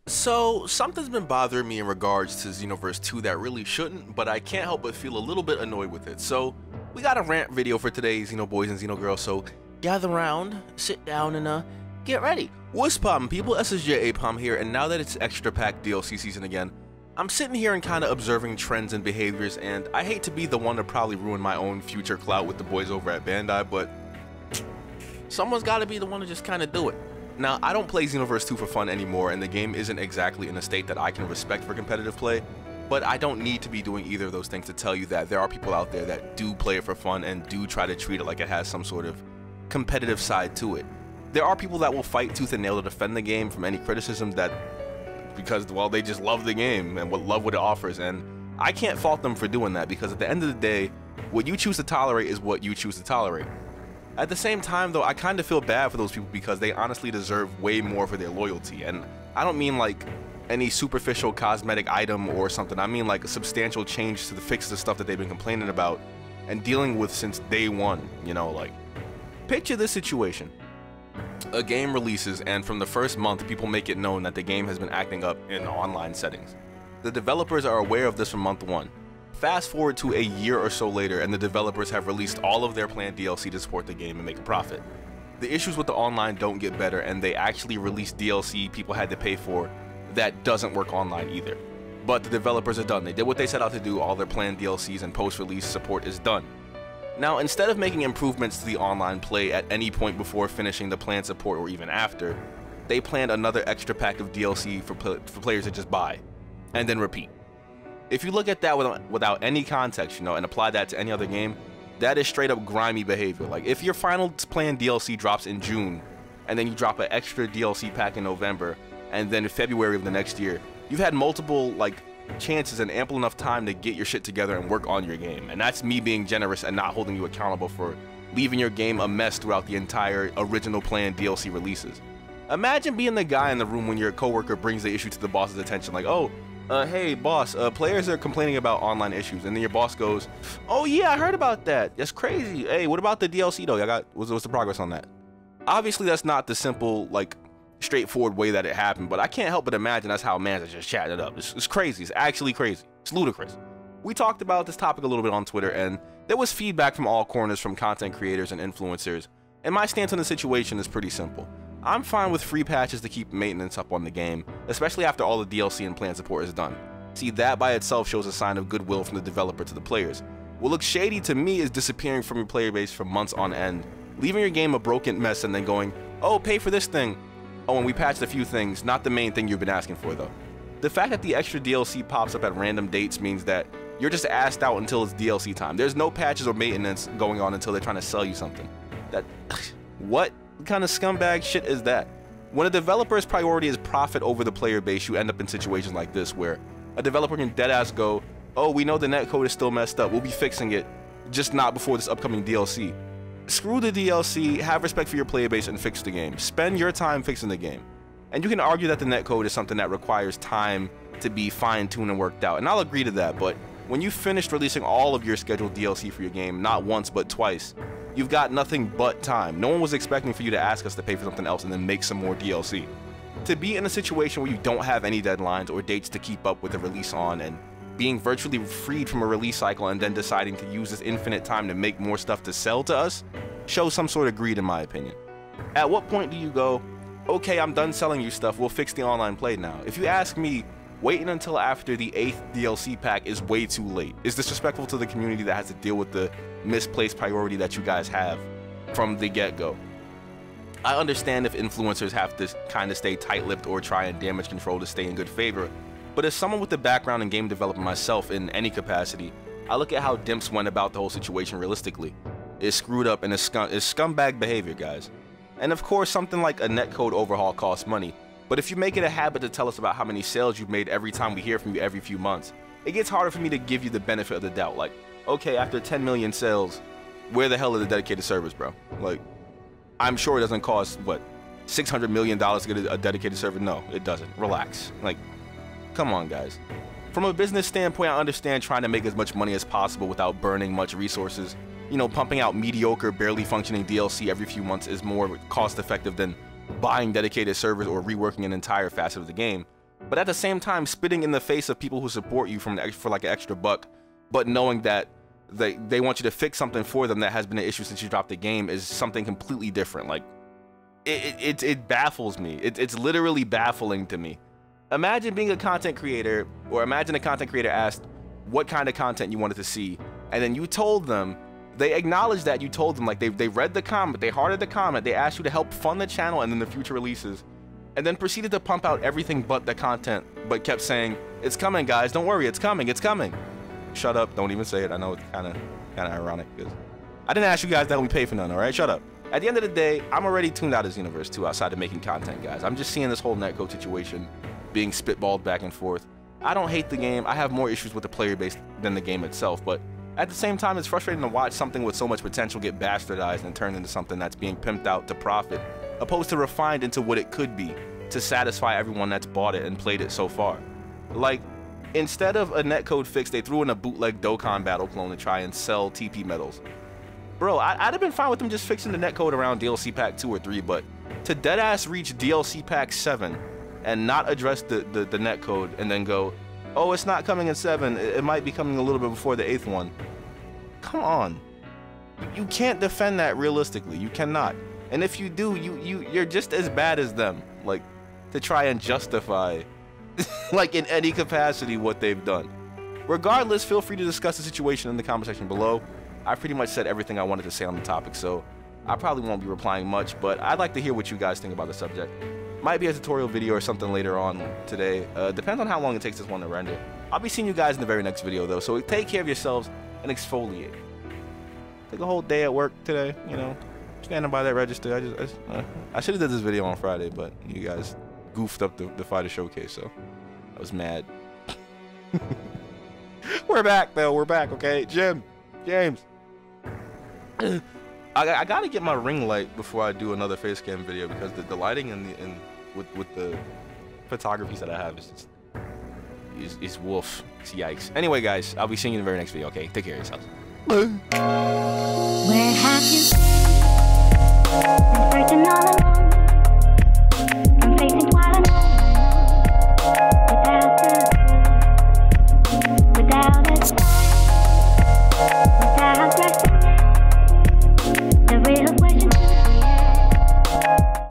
So, something's been bothering me in regards to Xenoverse 2 that really shouldn't, but I can't help but feel a little bit annoyed with it. So, we got a rant video for today's Xeno Boys and Xeno Girls, so gather around, sit down, and get ready. What's poppin', people? ssjaipom here, and now that it's Extra Pack DLC season again, I'm sitting here and kind of observing trends and behaviors, and I hate to be the one to probably ruin my own future clout with the boys over at Bandai, but someone's got to be the one to just kind of do it. Now, I don't play Xenoverse 2 for fun anymore, and the game isn't exactly in a state that I can respect for competitive play, but I don't need to be doing either of those things to tell you that there are people out there that do play it for fun and do try to treat it like it has some sort of competitive side to it. There are people that will fight tooth and nail to defend the game from any criticism because, well, they just love the game and love what it offers, and I can't fault them for doing that because at the end of the day, what you choose to tolerate is what you choose to tolerate. At the same time, though, I kind of feel bad for those people because they honestly deserve way more for their loyalty, and I don't mean like any superficial cosmetic item or something. I mean like a substantial change to fix the stuff that they've been complaining about and dealing with since day one, you know, like picture this situation. A game releases and from the first month people make it known that the game has been acting up in online settings. The developers are aware of this from month one. Fast forward to a year or so later and the developers have released all of their planned DLC to support the game and make a profit. The issues with the online don't get better and they actually release DLC people had to pay for that doesn't work online either. But the developers are done. They did what they set out to do. All their planned DLCs and post-release support is done. Now, instead of making improvements to the online play at any point before finishing the planned support or even after, they planned another extra pack of DLC for players to just buy and then repeat. If you look at that without any context, you know, and apply that to any other game, that is straight up grimy behavior. Like, if your final planned DLC drops in June, and then you drop an extra DLC pack in November, and then in February of the next year, you've had multiple, like, chances and ample enough time to get your shit together and work on your game. And that's me being generous and not holding you accountable for leaving your game a mess throughout the entire original planned DLC releases. Imagine being the guy in the room when your coworker brings the issue to the boss's attention, like, oh, hey boss, players are complaining about online issues, and then your boss goes, oh yeah, I heard about that, that's crazy, hey, what about the DLC though, what's the progress on that? Obviously that's not the simple, like, straightforward way that it happened, but I can't help but imagine that's how man's just chatting it up. It's crazy, it's actually crazy, it's ludicrous. We talked about this topic a little bit on Twitter, and there was feedback from all corners from content creators and influencers, and my stance on the situation is pretty simple. I'm fine with free patches to keep maintenance up on the game, especially after all the DLC and planned support is done. See, that by itself shows a sign of goodwill from the developer to the players. What looks shady to me is disappearing from your player base for months on end, leaving your game a broken mess and then going, oh, pay for this thing. Oh, and we patched a few things, not the main thing you've been asking for though. The fact that the extra DLC pops up at random dates means that you're just asked out until it's DLC time. There's no patches or maintenance going on until they're trying to sell you something. What kind of scumbag shit is that? When a developer's priority is profit over the player base, you end up in situations like this where a developer can deadass go, oh, we know the netcode is still messed up, we'll be fixing it, just not before this upcoming DLC. Screw the DLC, have respect for your player base and fix the game. Spend your time fixing the game. And you can argue that the netcode is something that requires time to be fine-tuned and worked out, and I'll agree to that, but when you've finished releasing all of your scheduled DLC for your game, not once but twice, you've got nothing but time. No one was expecting for you to ask us to pay for something else and then make some more DLC. To be in a situation where you don't have any deadlines or dates to keep up with the release on and being virtually freed from a release cycle and then deciding to use this infinite time to make more stuff to sell to us shows some sort of greed in my opinion. At what point do you go, okay, I'm done selling you stuff, we'll fix the online play now? If you ask me, waiting until after the 8th DLC pack is way too late. It's disrespectful to the community that has to deal with the misplaced priority that you guys have from the get-go. I understand if influencers have to kind of stay tight-lipped or try and damage control to stay in good favor, but as someone with a background in game development myself in any capacity, I look at how dimps went about the whole situation realistically. It's screwed up and it's scumbag behavior, guys. And of course, something like a netcode overhaul costs money, but if you make it a habit to tell us about how many sales you've made every time we hear from you every few months, it gets harder for me to give you the benefit of the doubt. Like, okay, after 10 million sales, where the hell are the dedicated servers, bro? Like, I'm sure it doesn't cost, what, $600 million to get a dedicated server? No, it doesn't. Relax. Like, come on, guys. From a business standpoint, I understand trying to make as much money as possible without burning much resources. You know, pumping out mediocre, barely functioning DLC every few months is more cost effective than buying dedicated servers or reworking an entire facet of the game. but at the same time spitting in the face of people who support you for like an extra buck, but knowing that they want you to fix something for them that has been an issue since you dropped the game is something completely different. Like, it baffles me. It's literally baffling to me. Imagine being a content creator, or imagine a content creator asked what kind of content you wanted to see, and then you told them, they acknowledged that you told them, like they read the comment, they hearted the comment, they asked you to help fund the channel and then the future releases, and then proceeded to pump out everything but the content, but kept saying, it's coming guys, don't worry, it's coming, it's coming. Shut up, don't even say it. I know it's kind of ironic, because I didn't ask you guys that we pay for none, alright? Shut up. At the end of the day, I'm already tuned out of Xenoverse 2 outside of making content, guys. I'm just seeing this whole netcode situation being spitballed back and forth. I don't hate the game. I have more issues with the player base than the game itself, but at the same time, it's frustrating to watch something with so much potential get bastardized and turned into something that's being pimped out to profit, opposed to refined into what it could be to satisfy everyone that's bought it and played it so far. Like, instead of a netcode fix, they threw in a bootleg Dokkan battle clone to try and sell TP medals. Bro, I'd have been fine with them just fixing the netcode around DLC Pack 2 or 3, but to deadass reach DLC Pack 7 and not address the netcode and then go, oh, it's not coming in 7, it might be coming a little bit before the 8th one. Come on. You can't defend that realistically. You cannot. And if you do, you're just as bad as them. Like, to try and justify, like, in any capacity what they've done. Regardless, feel free to discuss the situation in the comment section below. I pretty much said everything I wanted to say on the topic, so I probably won't be replying much, but I'd like to hear what you guys think about the subject. Might be a tutorial video or something later on today. Depends on how long it takes this one to render. I'll be seeing you guys in the very next video, though, so take care of yourselves and exfoliate. Take a whole day at work today, you know, standing by that register. I should have did this video on Friday, but you guys goofed up the fighter showcase, so I was mad. We're back, though. We're back, okay? James. I gotta get my ring light before I do another face cam video, because the lighting with the photographies that I have is wolf. It's yikes. Anyway, guys, I'll be seeing you in the very next video. Okay, take care of yourselves. Where have you been?